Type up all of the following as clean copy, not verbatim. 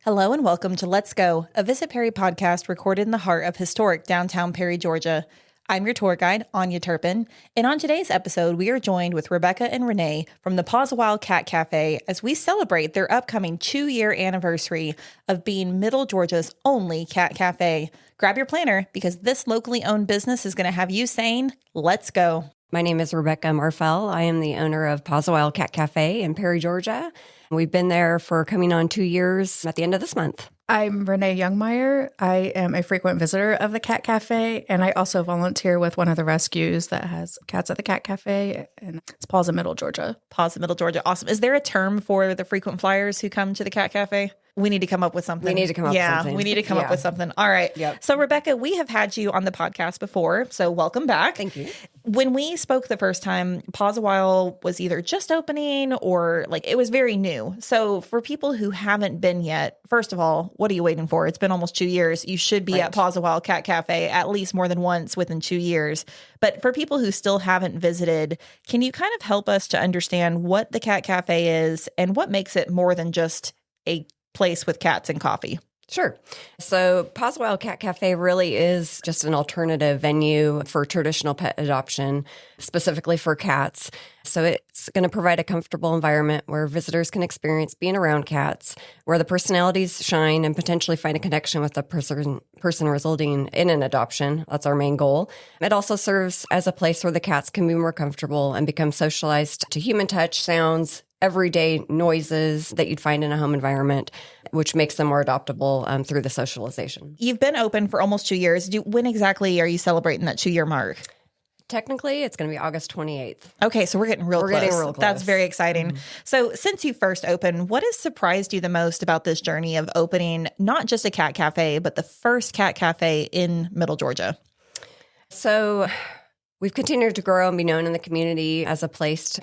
Hello and welcome to Let's Go, a Visit Perry podcast recorded in the heart of historic downtown Perry, Georgia. I'm your tour guide, Anya Turpin, and on today's episode, we are joined with Rebecca and Renee from the Paws Awhile Cat Cafe as we celebrate their upcoming 2-year anniversary of being Middle Georgia's only cat cafe. Grab your planner because this locally owned business is going to have you saying, let's go. My name is Rebecca Marfell. I am the owner of Paws Awhile Cat Cafe in Perry, Georgia. We've been there for coming on 2 years at the end of this month. I'm Renee Youngmeyer. I am a frequent visitor of the Cat Cafe, and I also volunteer with one of the rescues that has cats at the Cat Cafe, and it's Paws of Middle Georgia. Paws of Middle Georgia. Awesome. Is there a term for the frequent flyers who come to the Cat Cafe? We need to come up with something. We need to come up with something. Yeah, we need to come up with something. All right. Yep. So, Rebecca, we have had you on the podcast before, so welcome back. Thank you. When we spoke the first time, Paws Awhile was either just opening or it was very new. So for people who haven't been yet, first of all, what are you waiting for? It's been almost 2 years. You should be at Paws Awhile Cat Cafe at least more than once within 2 years. But for people who still haven't visited, can you kind of help us to understand what the Cat Cafe is and what makes it more than just a place with cats and coffee? Sure. So Paws Awhile Cat Cafe really is just an alternative venue for traditional pet adoption, specifically for cats. So it's going to provide a comfortable environment where visitors can experience being around cats, where the personalities shine and potentially find a connection with the person resulting in an adoption. That's our main goal. It also serves as a place where the cats can be more comfortable and become socialized to human touch, sounds, everyday noises that you'd find in a home environment, which makes them more adoptable through the socialization. You've been open for almost 2 years. When exactly are you celebrating that 2-year mark? Technically, it's going to be August 28th. Okay, so we're getting real close. Close. That's very exciting. So since you first opened, what has surprised you the most about this journey of opening not just a cat cafe, but the first cat cafe in Middle Georgia? So we've continued to grow and be known in the community as a place to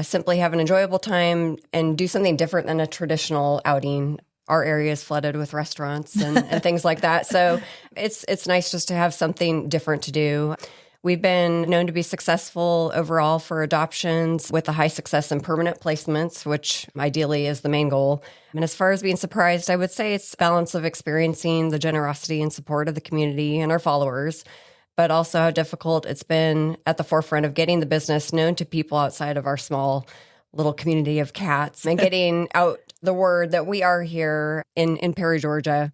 simply have an enjoyable time and do something different than a traditional outing. Our area is flooded with restaurants and things like that. So it's nice just to have something different to do. We've been known to be successful overall for adoptions with a high success in permanent placements, which ideally is the main goal. And as far as being surprised, I would say it's a balance of experiencing the generosity and support of the community and our followers, but also how difficult it's been at the forefront of getting the business known to people outside of our small little community of cats and getting out the word that we are here in Perry, Georgia.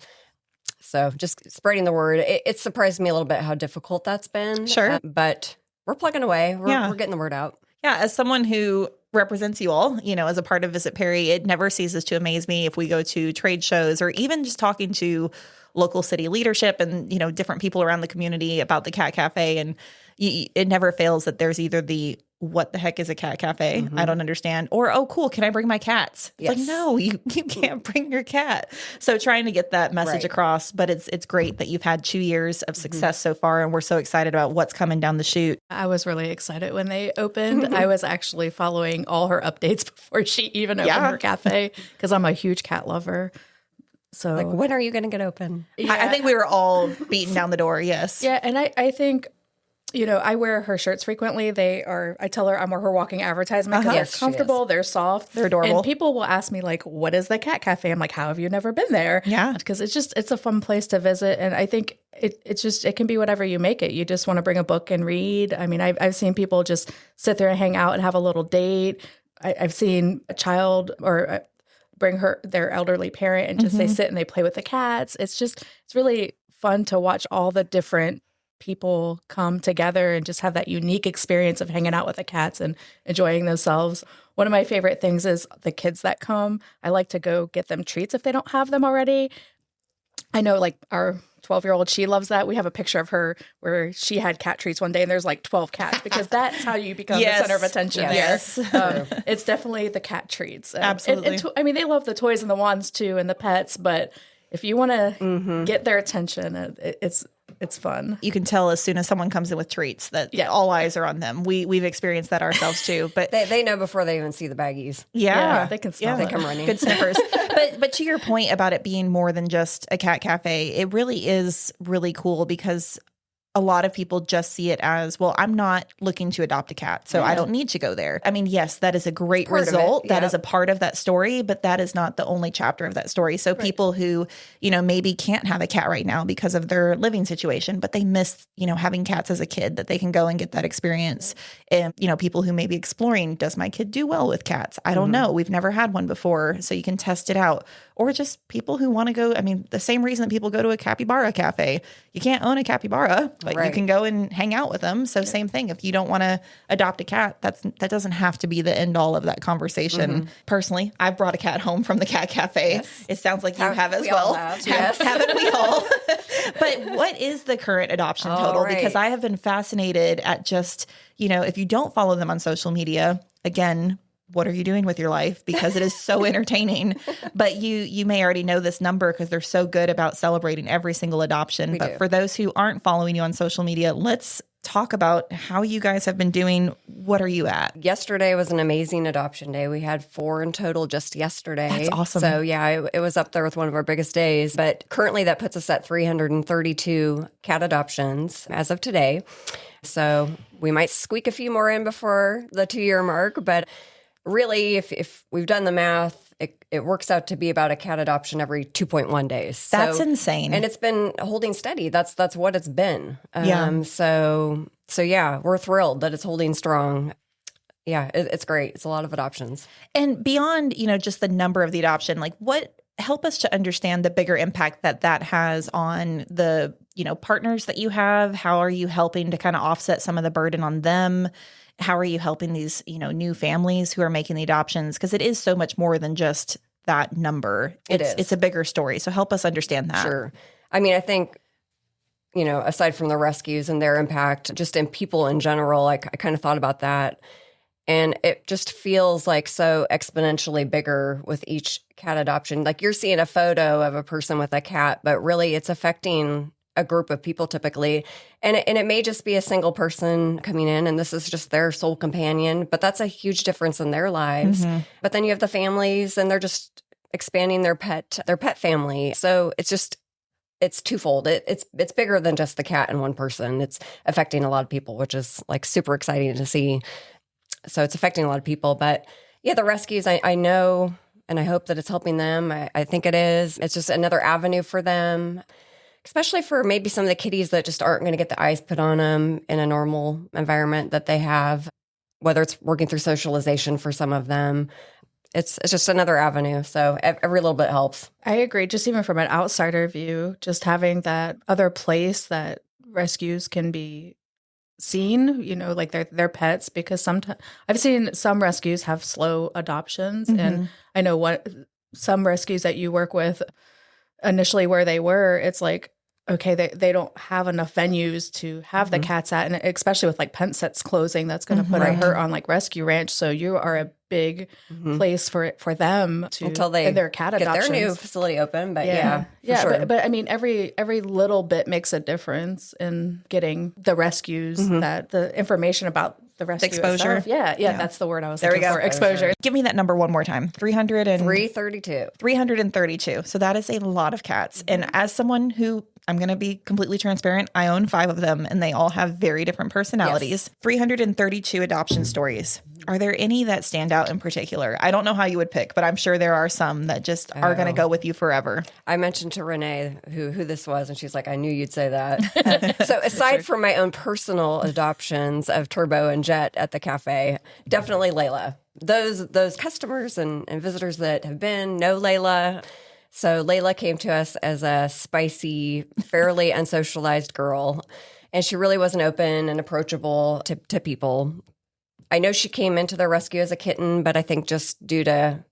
So just spreading the word. It surprised me a little bit how difficult that's been. Sure. But we're plugging away. We're getting the word out. Yeah, as someone who represents you all, as a part of Visit Perry, it never ceases to amaze me if we go to trade shows or even just talking to local city leadership and, different people around the community about the Cat Cafe. And it never fails that there's either the, what the heck is a cat cafe? I don't understand. Or, oh, cool, can I bring my cats? It's like, no, you can't bring your cat. So trying to get that message across, but it's great that you've had 2 years of success so far, and we're so excited about what's coming down the chute. I was really excited when they opened. I was actually following all her updates before she even opened her cafe because I'm a huge cat lover. So when are you going to get open? Yeah. I think we were all beating down the door, yes. Yeah, and I think I wear her shirts frequently. I tell her I'm her walking advertisement because they're comfortable, they're soft, they're adorable. And people will ask me what is the Cat Cafe? I'm like, how have you never been there? Yeah. Because it's a fun place to visit. And I think it can be whatever you make it. You just want to bring a book and read. I mean, I've seen people just sit there and hang out and have a little date. I've seen a child or bring their elderly parent and just they sit and they play with the cats. It's really fun to watch all the different people come together and just have that unique experience of hanging out with the cats and enjoying themselves. One of my favorite things is the kids that come. I like to go get them treats if they don't have them already. I know our 12-year-old, she loves that. We have a picture of her where she had cat treats one day and there's 12 cats because that's how you become the center of attention there. Yes. It's definitely the cat treats. Absolutely. And they love the toys and the wands too and the pets, but if you want to get their attention, it's fun. You can tell as soon as someone comes in with treats that all eyes are on them. We've experienced that ourselves too. But they know before they even see the baggies. Yeah, they can smell They come running. Good sniffers. But to your point about it being more than just a cat cafe, it really is really cool because a lot of people just see it as, well, I'm not looking to adopt a cat, so I don't need to go there. I mean, yes, that is a great result. That is a part of that story, but that is not the only chapter of that story. So people who, maybe can't have a cat right now because of their living situation, but they miss, having cats as a kid, that they can go and get that experience. And, people who may be exploring, does my kid do well with cats? I don't know. We've never had one before, so you can test it out. Or just people who want to go, I mean, the same reason that people go to a capybara cafe. You can't own a capybara, but you can go and hang out with them. So same thing. If you don't want to adopt a cat, that doesn't have to be the end all of that conversation. Personally, I've brought a cat home from the cat cafe. Yes. It sounds like you have as well. Haven't we all? But what is the current adoption total? Because I have been fascinated at just, if you don't follow them on social media, again, what are you doing with your life? Because it is so entertaining. But you may already know this number because they're so good about celebrating every single adoption. But for those who aren't following you on social media, let's talk about how you guys have been doing. What are you at? Yesterday was an amazing adoption day. We had 4 in total just yesterday. That's awesome. So yeah, it was up there with one of our biggest days. But currently that puts us at 332 cat adoptions as of today. So we might squeak a few more in before the 2-year mark. But really, if we've done the math, it works out to be about a cat adoption every 2.1 days. That's insane. And it's been holding steady. That's what it's been. So yeah, we're thrilled that it's holding strong. Yeah, it's great. It's a lot of adoptions. And beyond, just the number of the adoption, help us to understand the bigger impact that has on the, partners that you have. How are you helping to kind of offset some of the burden on them? How are you helping these, new families who are making the adoptions? Because it is so much more than just that number. It's a bigger story. So help us understand that. Sure. I mean, I think, aside from the rescues and their impact, just in people in general, I kind of thought about that. And it just feels like so exponentially bigger with each cat adoption. Like you're seeing a photo of a person with a cat, but really it's affecting a group of people typically. And it may just be a single person coming in and this is just their sole companion, but that's a huge difference in their lives. But then you have the families and they're just expanding their pet family. So it's twofold. It's bigger than just the cat and one person. It's affecting a lot of people, which is super exciting to see. So it's affecting a lot of people. But yeah, the rescues, I know, and I hope that it's helping them. I think it is. It's just another avenue for them, especially for maybe some of the kitties that just aren't going to get the eyes put on them in a normal environment that they have, whether it's working through socialization for some of them. It's just another avenue. So every little bit helps. I agree. Just even from an outsider view, just having that other place that rescues can be seen, like their pets, because sometimes I've seen some rescues have slow adoptions. And I know some rescues that you work with initially where they were, it's like, okay, they don't have enough venues to have the cats at, and especially with Pen Sets closing, that's going to put a hurt on Rescue Ranch. So you are a big place for them to until they and their cat get adoptions. their new facility open. But yeah, sure. But I mean, every little bit makes a difference in getting the rescues, that the information about the rescue exposure. Itself. Yeah, that's the word I was looking for. Exposure. Give me that number one more time. 332. 332. So that is a lot of cats. And as someone who, I'm going to be completely transparent, I own 5 of them and they all have very different personalities. Yes. 332 adoption stories. Are there any that stand out in particular? I don't know how you would pick, but I'm sure there are some that just are going to go with you forever. I mentioned to Renee who this was, and she's like, I knew you'd say that. So aside from my own personal adoptions of Turbo and Jet at the cafe, definitely Layla. Those customers and visitors that have been know Layla. So Layla came to us as a spicy, fairly unsocialized girl, and she really wasn't open and approachable to people. I know she came into the rescue as a kitten, but I think just due to,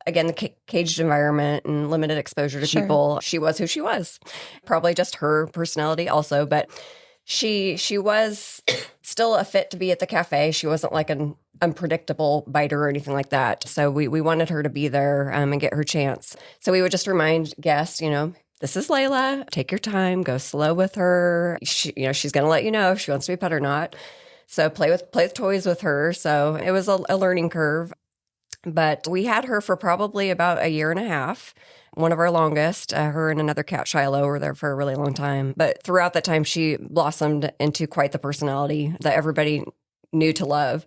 again, the caged environment and limited exposure to people, she was who she was. Probably just her personality also, but she was still a fit to be at the cafe. She wasn't like an unpredictable biter or anything like that. So we wanted her to be there and get her chance. So we would just remind guests, this is Layla. Take your time. Go slow with her. She's going to let you know if she wants to be pet or not. So play with toys with her. So it was a learning curve. But we had her for probably about a year and a half. one of our longest. Her and another cat, Shiloh, were there for a really long time. But throughout that time, she blossomed into quite the personality that everybody knew to love.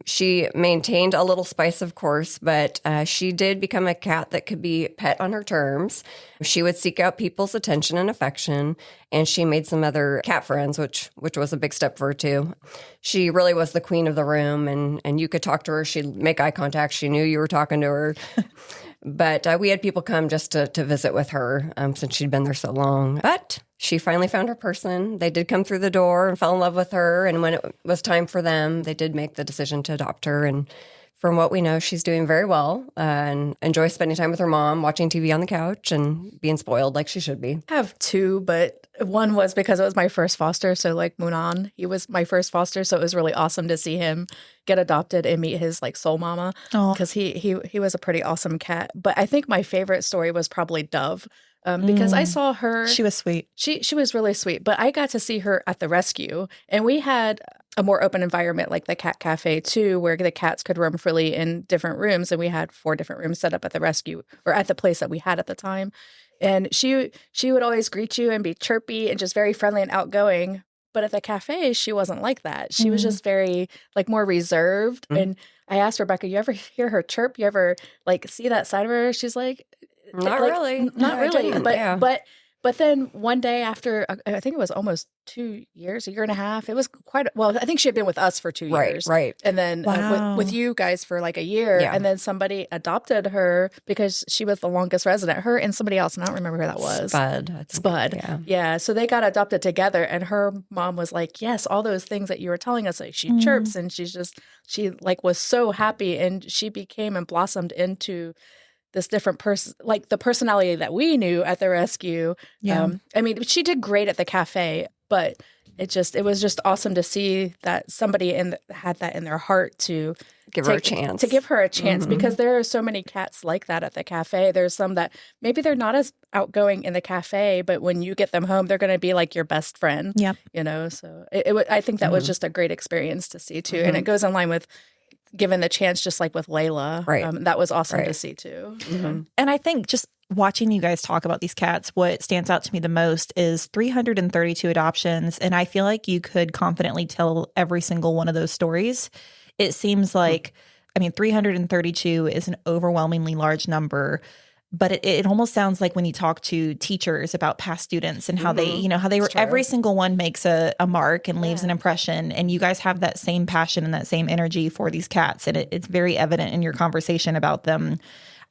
She maintained a little spice, of course, but she did become a cat that could be pet on her terms. She would seek out people's attention and affection, and she made some other cat friends, which was a big step for her too. She really was the queen of the room, and you could talk to her. She'd make eye contact. She knew you were talking to her. But we had people come just to visit with her since she'd been there so long. But she finally found her person. They did come through the door and fell in love with her. And when it was time for them, they did make the decision to adopt her. And from what we know, she's doing very well and enjoys spending time with her mom, watching TV on the couch and being spoiled like she should be. I have two, but one was because it was my first foster. So like Munan, he was my first foster. So it was really awesome to see him get adopted and meet his like soul mama because he was a pretty awesome cat. But I think my favorite story was probably Dove. Because I saw her. She was sweet. She was really sweet, but I got to see her at the rescue, and we had a more open environment like the cat cafe too, where the cats could roam freely in different rooms, and we had 4 different rooms set up at the rescue or at the place that we had at the time. And she would always greet you and be chirpy and just very friendly and outgoing. But at the cafe, she wasn't like that. She was just very like more reserved. And I asked Rebecca, "You ever hear her chirp? You ever like see that side of her?" She's like, Not like, really. Not No, I really. didn't. But Yeah. but then one day after, I think it was almost 2 years, a year and a half. It was quite well. I think she had been with us for 2 years, Right. And then Wow. with you guys for like a year, Yeah. and then somebody adopted her because she was the longest resident. Her and somebody else, and I don't remember who that was. Spud. I think. Spud. Yeah. So they got adopted together, and her mom was like, "Yes, all those things that you were telling us." Like she chirps, and she like was so happy, and she became and blossomed into this different person, like the personality that we knew at the rescue. Yeah. I mean, she did great at the cafe, but it was just awesome to see that somebody had that in their heart to Give her a chance. To give her a chance, because there are so many cats like that at the cafe. There's some that maybe they're not as outgoing in the cafe, but when you get them home, they're going to be like your best friend. Yep. You know, so I think that was just a great experience to see too. And it goes in line with given the chance, just like with Layla. Right. That was awesome to Right. see too. And I think just watching you guys talk about these cats, what stands out to me the most is 332 adoptions. And I feel like you could confidently tell every single one of those stories. It seems like, 332 is an overwhelmingly large number. But it almost sounds like when you talk to teachers about past students and how they, how they were, true. every single one makes a mark and leaves an impression. And you guys have that same passion and that same energy for these cats. And it's very evident in your conversation about them.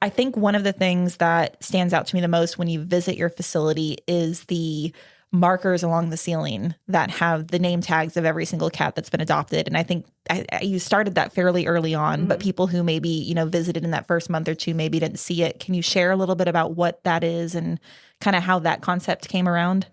I think one of the things that stands out to me the most when you visit your facility is the markers along the ceiling that have the name tags of every single cat that's been adopted. And I think you started that fairly early on, but people who maybe, visited in that first month or two maybe didn't see it. Can you share a little bit about what that is and kind of how that concept came around?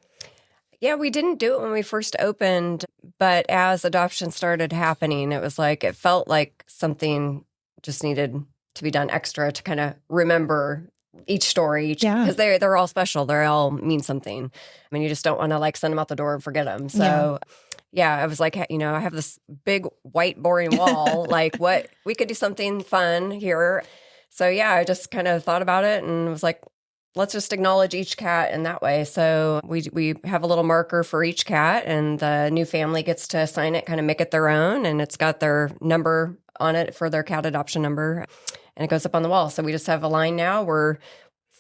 Yeah, we didn't do it when we first opened, but as adoption started happening, it felt like something just needed to be done extra to kind of remember each story, because they're all special. They all mean something. You just don't want to like send them out the door and forget them. So yeah, I was like, I have this big white boring wall. Like, what we could do something fun here. So yeah, I just kind of thought about it and was like, let's just acknowledge each cat in that way. So we have a little marker for each cat, and the new family gets to sign it, kind of make it their own, and it's got their number on it for their cat adoption number. And it goes up on the wall. So we just have a line now. We're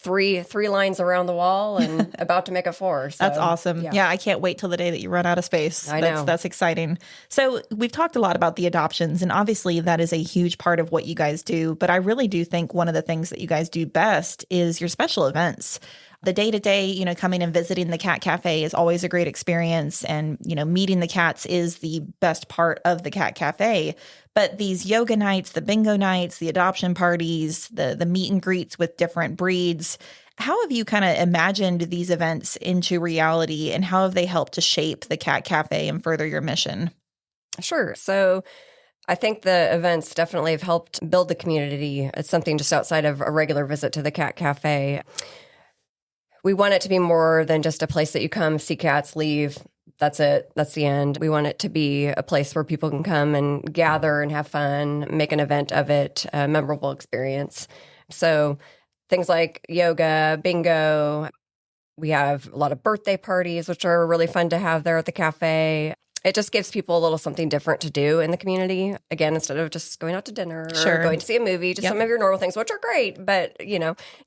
three lines around the wall and about to make a 4. So, That's awesome. Yeah, I can't wait till the day that you run out of space. I know. That's exciting. So we've talked a lot about the adoptions, and obviously that is a huge part of what you guys do. But I really do think one of the things that you guys do best is your special events. The day-to-day, coming and visiting the cat cafe is always a great experience. And, meeting the cats is the best part of the cat cafe. But these yoga nights, the bingo nights, the adoption parties, the meet and greets with different breeds, how have you kind of imagined these events into reality, and how have they helped to shape the cat cafe and further your mission? Sure. So I think the events definitely have helped build the community. It's something just outside of a regular visit to the cat cafe. We want it to be more than just a place that you come, see cats, leave. That's it. That's the end. We want it to be a place where people can come and gather and have fun, make an event of it, a memorable experience. So things like yoga, bingo. We have a lot of birthday parties, which are really fun to have there at the cafe. It just gives people a little something different to do in the community. Again, instead of just going out to dinner or going to see a movie, just some of your normal things, which are great, but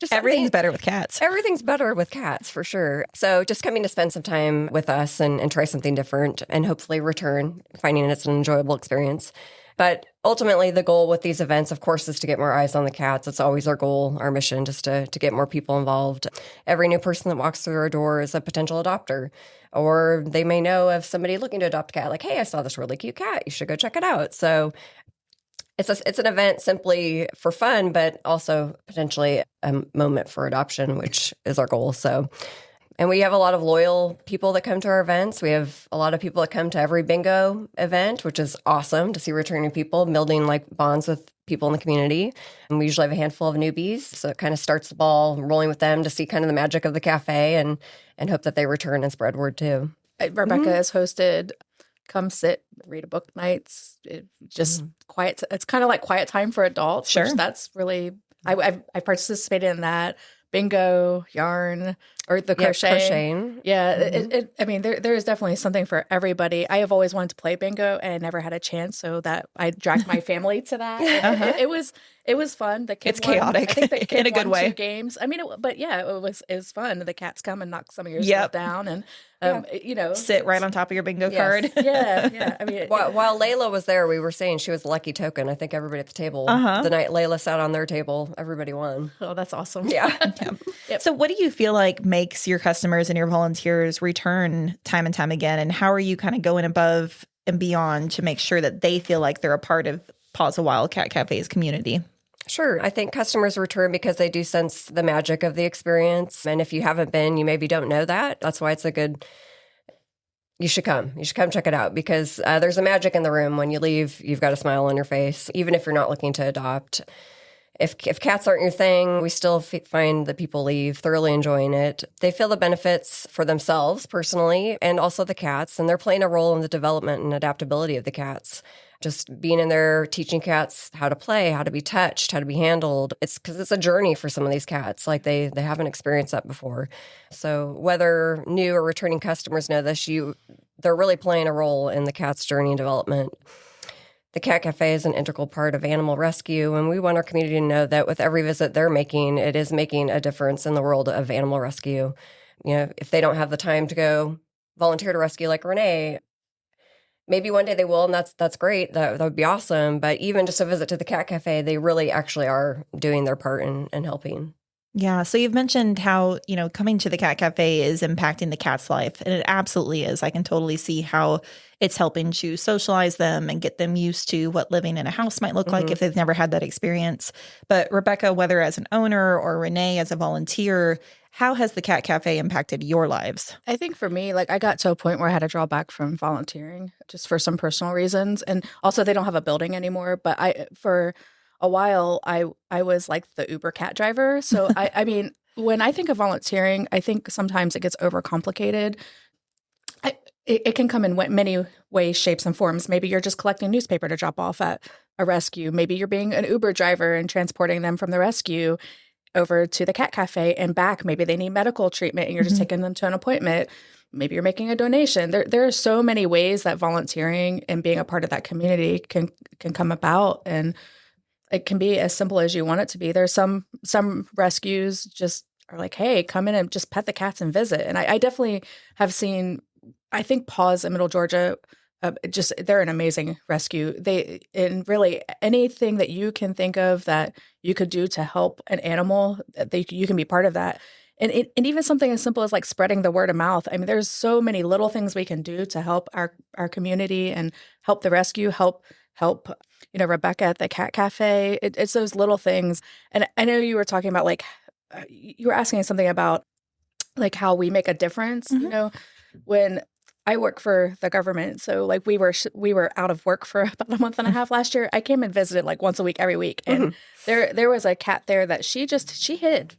just Everything's better with cats. Everything's better with cats for sure. So just coming to spend some time with us and try something different and hopefully return, finding it's an enjoyable experience. But ultimately, the goal with these events, of course, is to get more eyes on the cats. It's always our goal, our mission, just to get more people involved. Every new person that walks through our door is a potential adopter, or they may know of somebody looking to adopt a cat. Like, hey, I saw this really cute cat. You should go check it out. So it's an event simply for fun, but also potentially a moment for adoption, which is our goal. And we have a lot of loyal people that come to our events. We have a lot of people that come to every bingo event, which is awesome to see returning people, building like bonds with people in the community. And we usually have a handful of newbies. So it kind of starts the ball rolling with them to see kind of the magic of the cafe and hope that they return and spread word too. Rebecca has hosted come sit, read a book nights. Quiet. It's kind of like quiet time for adults. Sure. Which that's really, I participated in that. Bingo, yarn, or the crocheting. Yeah, I mean, there is definitely something for everybody. I have always wanted to play bingo and never had a chance, so that I dragged my family to that. It was fun. The kids it's chaotic. I think the kids in a good way. 2 games. I mean, it was fun. The cats come and knock some of your stuff down, and sit right on top of your bingo card. Yeah. I mean, while Layla was there, we were saying she was the lucky token. I think everybody at the table, the night Layla sat on their table, everybody won. Oh, that's awesome. Yeah. Yep. So what do you feel like makes your customers and your volunteers return time and time again? And how are you kind of going above and beyond to make sure that they feel like they're a part of Paws Awhile Cat Cafe's community? Sure. I think customers return because they do sense the magic of the experience. And if you haven't been, you maybe don't know that. That's why it's you should come. You should come check it out because there's a magic in the room. When you leave, you've got a smile on your face, even if you're not looking to adopt. If cats aren't your thing, we still find that people leave thoroughly enjoying it. They feel the benefits for themselves personally and also the cats, and they're playing a role in the development and adaptability of the cats. Just being in there, teaching cats how to play, how to be touched, how to be handled. It's because it's a journey for some of these cats. Like they haven't experienced that before. So whether new or returning customers know this, they're really playing a role in the cat's journey and development. The Cat Cafe is an integral part of animal rescue, and we want our community to know that with every visit they're making, it is making a difference in the world of animal rescue. If they don't have the time to go volunteer to rescue like Renee, maybe one day they will, and that's great. That would be awesome. But even just a visit to the Cat Cafe, they really actually are doing their part in helping. Yeah. So you've mentioned how, coming to the Cat Cafe is impacting the cat's life. And it absolutely is. I can totally see how it's helping to socialize them and get them used to what living in a house might look like if they've never had that experience. But Rebecca, whether as an owner or Renee as a volunteer, how has the Cat Cafe impacted your lives? I think for me, I got to a point where I had to draw back from volunteering just for some personal reasons. And also they don't have a building anymore. But for a while, I was like the Uber cat driver. So I mean, when I think of volunteering, I think sometimes it gets overcomplicated. It can come in many ways, shapes, and forms. Maybe you're just collecting newspaper to drop off at a rescue. Maybe you're being an Uber driver and transporting them from the rescue over to the Cat Cafe and back. Maybe they need medical treatment and you're just taking them to an appointment. Maybe you're making a donation. There are so many ways that volunteering and being a part of that community can come about, and it can be as simple as you want it to be. There's some rescues just are like, hey, come in and just pet the cats and visit. And I definitely have seen, I think Paws in Middle Georgia, they're an amazing rescue. And really anything that you can think of that you could do to help an animal, you can be part of that. And even something as simple as like spreading the word of mouth. I mean, there's so many little things we can do to help our community and help the rescue, help Rebecca at the Cat Cafe. It's those little things. And I know you were talking about you were asking something about like how we make a difference. When I work for the government, so we were out of work for about a month and a half last year. I came and visited once a week, every week, and there was a cat there that she hid,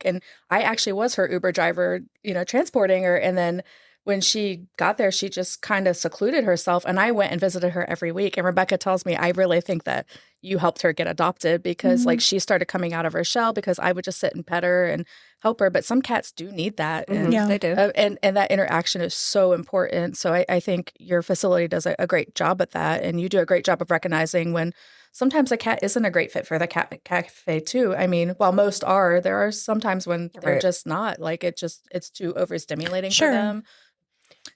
and I actually was her Uber driver, transporting her, and then when she got there, she just kind of secluded herself, and I went and visited her every week. And Rebecca tells me, I really think that you helped her get adopted because like she started coming out of her shell because I would just sit and pet her and help her. But some cats do need that. And, Yeah. They do. and that interaction is so important. So I think your facility does a great job at that. And you do a great job of recognizing when sometimes a cat isn't a great fit for the cat cafe too. I mean, while most are, there are sometimes when they're Right. just not. Like it's too overstimulating Sure. for them.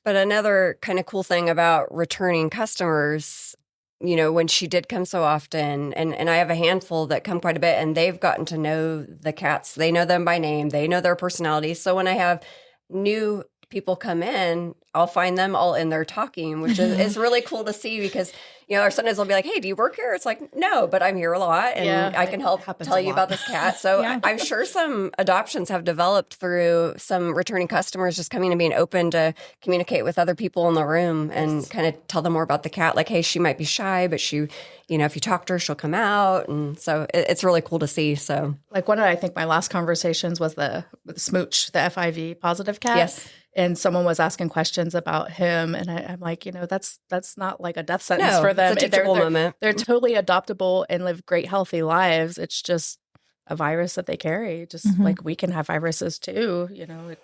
But another kind of cool thing about returning customers, when she did come so often, and I have a handful that come quite a bit, and they've gotten to know the cats. They know them by name. They know their personalities. So when I have new people come in, I'll find them all in there talking, which is really cool to see because, or sometimes they'll be like, hey, do you work here? It's like, no, but I'm here a lot and I can help tell you about this cat. So I'm sure some adoptions have developed through some returning customers just coming and being open to communicate with other people in the room and kind of tell them more about the cat. Like, hey, she might be shy, but she, if you talk to her, she'll come out. And so it's really cool to see. So like one of, I think my last conversations was with Smooch, the FIV positive cat. Yes. And someone was asking questions about him. And I'm like, that's not like a death sentence for them. It's a teachable moment. They're totally adoptable and live great, healthy lives. It's just a virus that they carry. Just like we can have viruses too. It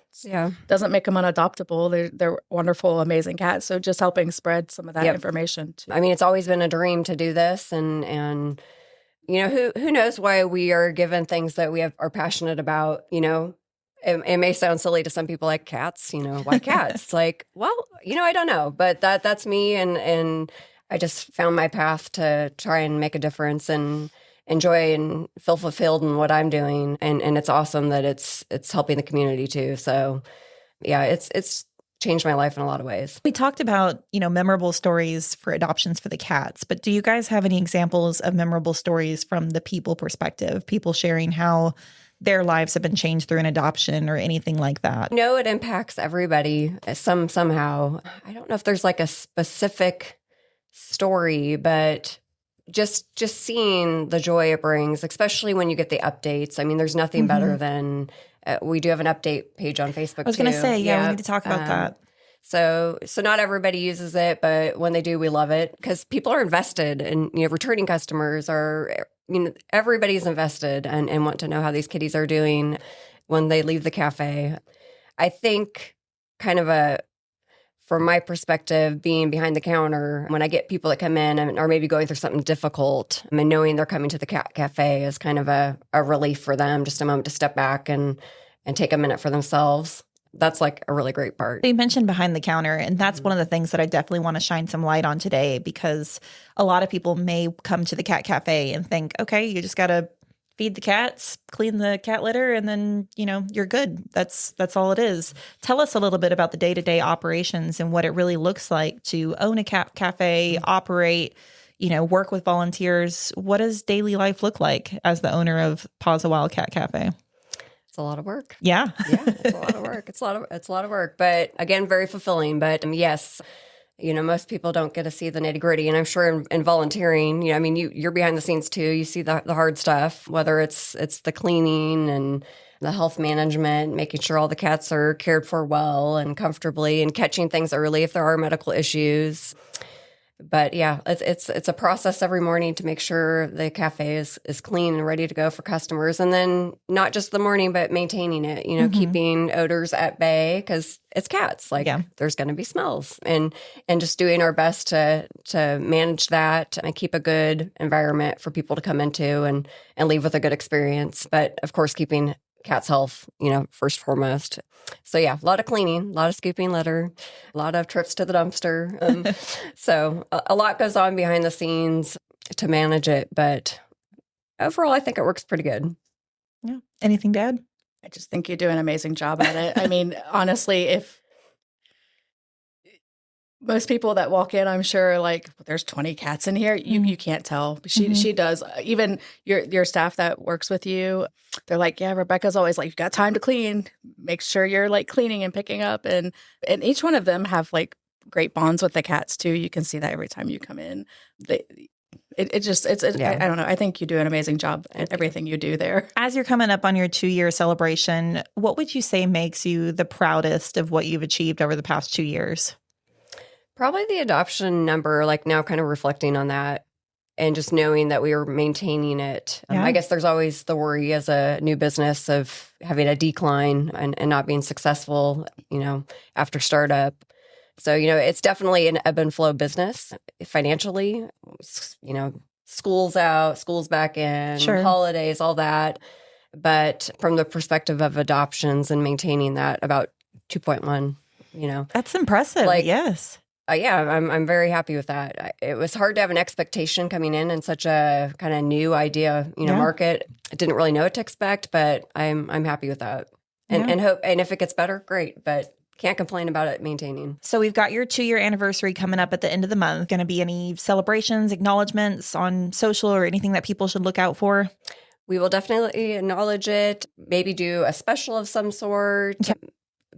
doesn't make them unadoptable. They're wonderful, amazing cats. So just helping spread some of that information too. I mean, it's always been a dream to do this. And who knows why we are given things that we are passionate about, It may sound silly to some people, like cats, why cats? It's like, well, I don't know, but that's me. And I just found my path to try and make a difference and enjoy and feel fulfilled in what I'm doing. And it's awesome that it's helping the community too. So yeah, it's changed my life in a lot of ways. We talked about, memorable stories for adoptions for the cats, but do you guys have any examples of memorable stories from the people perspective, people sharing how their lives have been changed through an adoption or anything like that? No, it impacts everybody somehow. I don't know if there's like a specific story, but just seeing the joy it brings, especially when you get the updates. I mean, there's nothing better than we do have an update page on Facebook. I was going to say, we need to talk about that. So not everybody uses it, but when they do, we love it because people are invested, and returning customers are. Everybody's invested and want to know how these kitties are doing when they leave the cafe. I think kind of from my perspective, being behind the counter, when I get people that come in and are maybe going through something difficult, and knowing they're coming to the cat cafe is kind of a relief for them, just a moment to step back and take a minute for themselves. That's like a really great part. You mentioned behind the counter, and that's one of the things that I definitely want to shine some light on today, because a lot of people may come to the cat cafe and think, okay, you just got to feed the cats, clean the cat litter, and then, you're good. That's all it is. Tell us a little bit about the day-to-day operations and what it really looks like to own a cat cafe, operate, work with volunteers. What does daily life look like as the owner of Paws Awhile Cat Cafe? It's a lot of work. Yeah. It's a lot of work. It's a lot of work, but again, very fulfilling. But yes, most people don't get to see the nitty gritty. And I'm sure in volunteering, you're behind the scenes too. You see the hard stuff, whether it's the cleaning and the health management, making sure all the cats are cared for well and comfortably, and catching things early if there are medical issues. But yeah, it's a process every morning to make sure the cafe is clean and ready to go for customers. And then not just the morning, but maintaining it, keeping odors at bay, because it's cats. Like there's going to be smells, and just doing our best to manage that and keep a good environment for people to come into and leave with a good experience. But of course, keeping cat's health, first foremost. So yeah, a lot of cleaning, a lot of scooping litter, a lot of trips to the dumpster. So a lot goes on behind the scenes to manage it, but overall, I think it works pretty good. Yeah. Anything to add? I just think you do an amazing job at it. I mean, honestly, if most people that walk in, I'm sure, like, there's 20 cats in here, you can't tell. She does. Even your staff that works with you, they're like, yeah, Rebecca's always like, you've got time to clean. Make sure you're like cleaning and picking up. And each one of them have like great bonds with the cats too. You can see that every time you come in. I don't know. I think you do an amazing job at everything you do there. As you're coming up on your 2-year celebration, what would you say makes you the proudest of what you've achieved over the past 2 years? Probably the adoption number, like now kind of reflecting on that. and just knowing that we were maintaining it. Yeah. I guess there's always the worry as a new business of having a decline and not being successful, after startup. So, it's definitely an ebb and flow business financially, school's out, school's back in, Sure. holidays, all that. But from the perspective of adoptions and maintaining that about 2.1, That's impressive. Yes. yeah, I'm very happy with that. It was hard to have an expectation coming in such a kind of new idea, market. I didn't really know what to expect, but I'm happy with that, and hope. And if it gets better, great. But can't complain about it maintaining. So we've got your 2-year anniversary coming up at the end of the month. Going to be any celebrations, acknowledgments on social, or anything that people should look out for? We will definitely acknowledge it. Maybe do a special of some sort. Okay.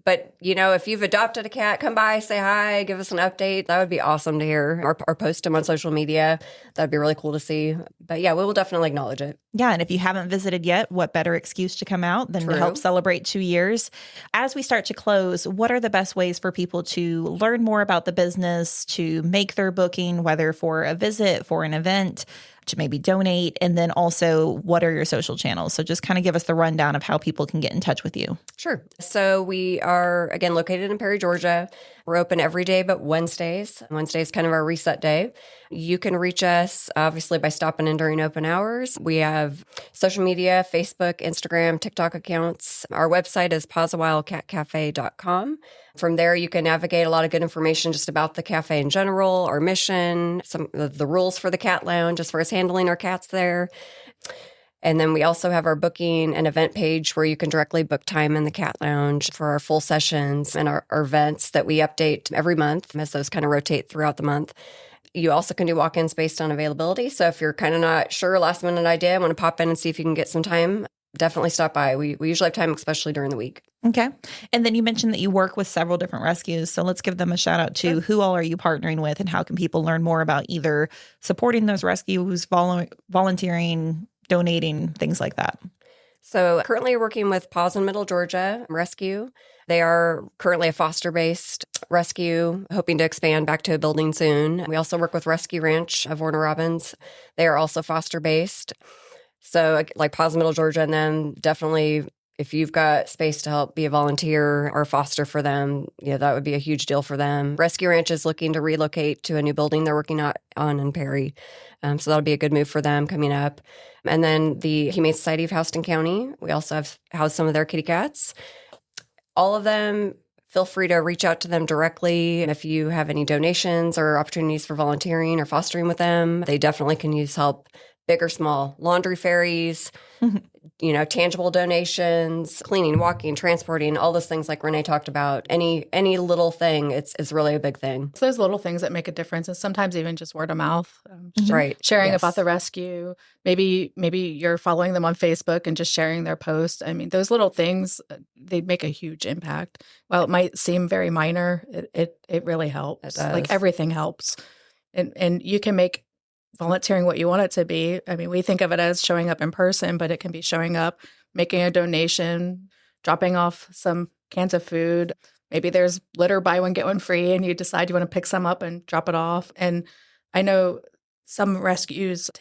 But, if you've adopted a cat, come by, say hi, give us an update. That would be awesome to hear. Or post them on social media. That'd be really cool to see. But yeah, we will definitely acknowledge it. Yeah. And if you haven't visited yet, what better excuse to come out than to help celebrate 2 years? As we start to close, what are the best ways for people to learn more about the business, to make their booking, whether for a visit, for an event, to maybe donate? And then also, what are your social channels? So just kind of give us the rundown of how people can get in touch with you. Sure. So we are, again, located in Perry, Georgia. We're open every day but Wednesdays. Wednesday is kind of our reset day. You can reach us, obviously, by stopping in during open hours. We have social media, Facebook, Instagram, TikTok accounts. Our website is pawsawhilecatcafe.com. From there, you can navigate a lot of good information just about the cafe in general, our mission, some of the rules for the cat lounge as far as handling our cats there. And then we also have our booking and event page where you can directly book time in the cat lounge for our full sessions and our events that we update every month as those kind of rotate throughout the month. You also can do walk-ins based on availability. So if you're kind of not sure, last minute idea, want to pop in and see if you can get some time, definitely stop by. We usually have time, especially during the week. Okay. And then you mentioned that you work with several different rescues. So let's give them a shout out to who all are you partnering with, and how can people learn more about either supporting those rescues, volunteering, donating, things like that. So currently working with Paws in Middle Georgia Rescue. They are currently a foster-based rescue, hoping to expand back to a building soon. We also work with Rescue Ranch of Warner Robins. They are also foster-based. So like Paws in Middle Georgia, and then definitely if you've got space to help be a volunteer or foster for them, that would be a huge deal for them. Rescue Ranch is looking to relocate to a new building they're working on in Perry. So that'll be a good move for them coming up. And then the Humane Society of Houston County, we also have housed some of their kitty cats. All of them, feel free to reach out to them directly. If you have any donations or opportunities for volunteering or fostering with them, they definitely can use help, big or small. Laundry ferries, tangible donations, cleaning, walking, transporting, all those things like Renee talked about. Any little thing, it's really a big thing. It's those little things that make a difference, and sometimes even just word of mouth. Right. Sharing Yes. about the rescue. Maybe you're following them on Facebook and just sharing their post. I mean, those little things, they make a huge impact. While it might seem very minor, it really helps. It does. Like everything helps. And you can make volunteering what you want it to be. I mean, we think of it as showing up in person, but it can be showing up, making a donation, dropping off some cans of food. Maybe there's litter, buy one, get one free, and you decide you want to pick some up and drop it off. And I know some rescues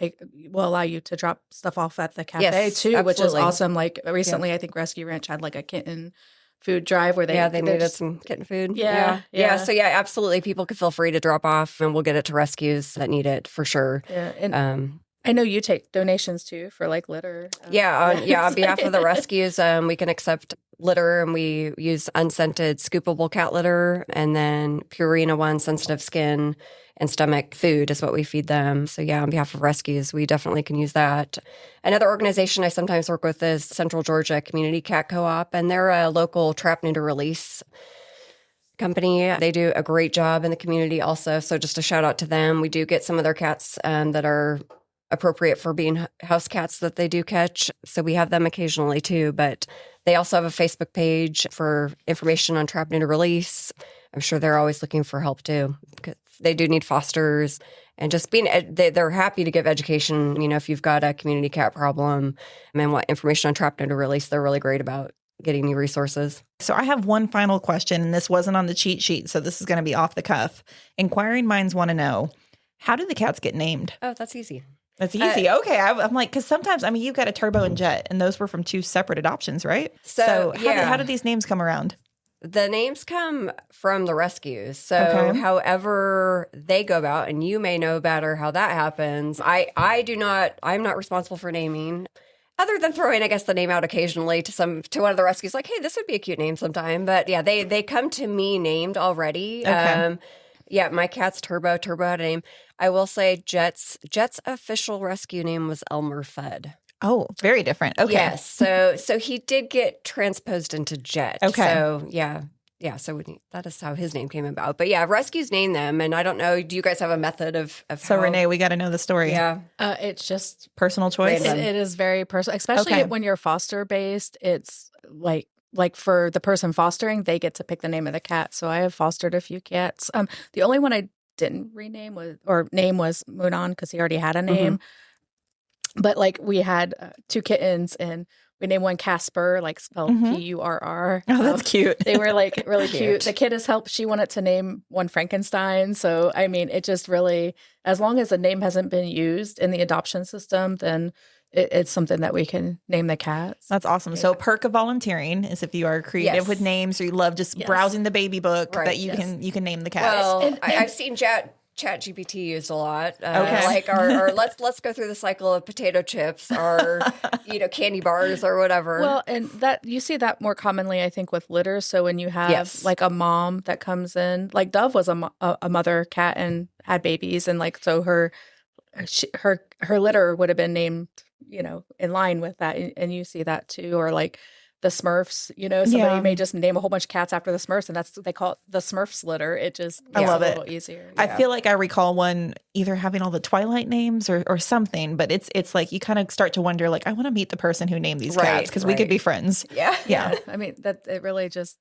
will allow you to drop stuff off at the cafe Yes, too, which is absolutely. awesome. Like recently, I think Rescue Ranch had like a kitten food drive where they needed some kitten food. Yeah. So absolutely, people can feel free to drop off, and we'll get it to rescues that need it for sure. Yeah, and I know you take donations too for like litter. On behalf of the rescues, we can accept litter, and we use unscented scoopable cat litter, and then Purina One sensitive skin and stomach food is what we feed them. So on behalf of rescues, we definitely can use that. Another organization I sometimes work with is Central Georgia Community Cat Co-op, and they're a local trap, neuter, release company. They do a great job in the community also. So just a shout out to them. We do get some of their cats that are appropriate for being house cats that they do catch. So we have them occasionally too, but they also have a Facebook page for information on trap, neuter, release. I'm sure they're always looking for help too, because they do need fosters, and just they're happy to give education. If you've got a community cat problem and want information on trap, neuter, release, they're really great about getting you resources. So I have one final question, and this wasn't on the cheat sheet, so this is going to be off the cuff. Inquiring minds want to know, How do the cats get named? Oh, that's easy. That's easy. Okay. I'm like, because sometimes, I mean, you've got a Turbo and Jet, and those were from 2 separate adoptions, right? So, how did these names come around? The names come from the rescues. So Okay. however they go about, and you may know better how that happens. I'm not responsible for naming. Other than throwing, I guess, the name out occasionally to one of the rescues, like, hey, this would be a cute name sometime. But yeah, they come to me named already. Okay. Yeah, my cat's Turbo. Turbo had a name. I will say Jet's official rescue name was Elmer Fudd. Oh, very different. Okay. Yes. So he did get transposed into Jet. Okay. So yeah. So that is how his name came about. But yeah, rescues name them. And I don't know, do you guys have a method of So how? Renee, we got to know the story. Yeah. It's just Personal choice. Random. it is very personal, especially Okay. when you're foster based. It's like for the person fostering, they get to pick the name of the cat. So I have fostered a few cats. The only one I didn't rename was Munan because he already had a name. But like we had 2 kittens and we named one Casper, like spelled Purr. Oh, that's cute. They were like really Cute. cute. The kiddos helped. She wanted to name one Frankenstein. So, I mean, it just really, as long as a name hasn't been used in the adoption system, then it's something that we can name the cats. That's awesome. So perk of volunteering is if you are creative Yes. with names or you love just Yes. browsing the baby book Right. that you can name the cats. Well, I've seen Chat GPT used a lot. Okay. Like our let's go through the cycle of potato chips or candy bars or whatever. Well, and that you see that more commonly, I think, with litter. So when you have Yes. like a mom that comes in, like Dove was a mother cat and had babies, and like so her litter would have been named, in line with that, and you see that too, or like the Smurfs. Somebody Yeah. may just name a whole bunch of cats after the Smurfs, and they call it the Smurfs litter. It just I makes love it it. a little easier. I Yeah. feel like I recall one either having all the Twilight names or something, but it's like you kind of start to wonder, like, I want to meet the person who named these Right, cats because we could right. be friends. yeah. Yeah. I mean that it really just.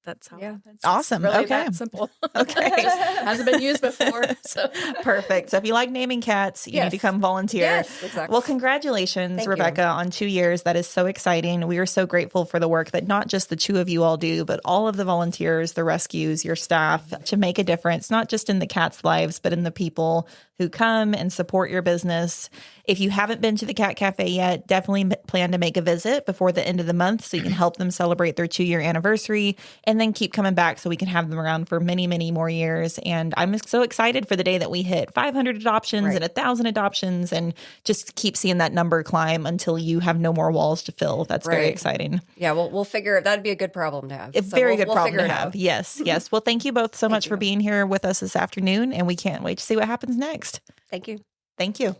That's how Yeah. it's Awesome. really Okay. that simple. Okay. Just hasn't been used before. So Perfect. So if you like naming cats, you need Yes. to come volunteer. Yes, exactly. Well, congratulations, Thank you. Rebecca, on 2 years. That is so exciting. We are so grateful for the work that not just the 2 of you all do, but all of the volunteers, the rescues, your staff to make a difference, not just in the cats' lives, but in the people who come and support your business. If you haven't been to the Cat Cafe yet, definitely plan to make a visit before the end of the month so you can help them celebrate their 2-year anniversary and then keep coming back so we can have them around for many, many more years. And I'm so excited for the day that we hit 500 adoptions Right. and 1,000 adoptions and just keep seeing that number climb until you have no more walls to fill. That's very Right. exciting. Yeah, we'll figure it. That'd be a good problem to have. A So very we'll good problem figure to it have. out. Yes, yes. Well, thank you both so much you. for being here with us this afternoon, and we can't wait to see what happens next. Thank you. Thank you.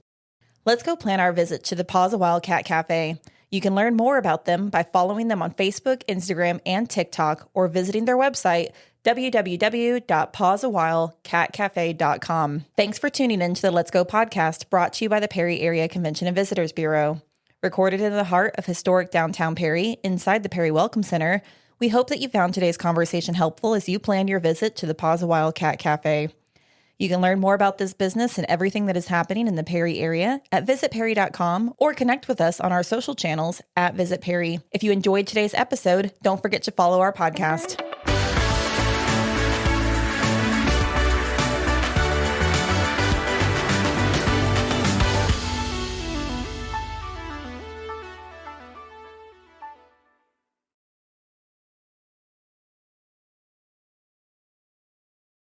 Let's go plan our visit to the Paws Awhile Cat Cafe. You can learn more about them by following them on Facebook, Instagram, and TikTok, or visiting their website, www.pawsawhilecatcafe.com. Thanks for tuning in to the Let's Go podcast, brought to you by the Perry Area Convention and Visitors Bureau. Recorded in the heart of historic downtown Perry, inside the Perry Welcome Center, we hope that you found today's conversation helpful as you plan your visit to the Paws Awhile Cat Cafe. You can learn more about this business and everything that is happening in the Perry area at visitperry.com or connect with us on our social channels at Visit Perry. If you enjoyed today's episode, don't forget to follow our podcast.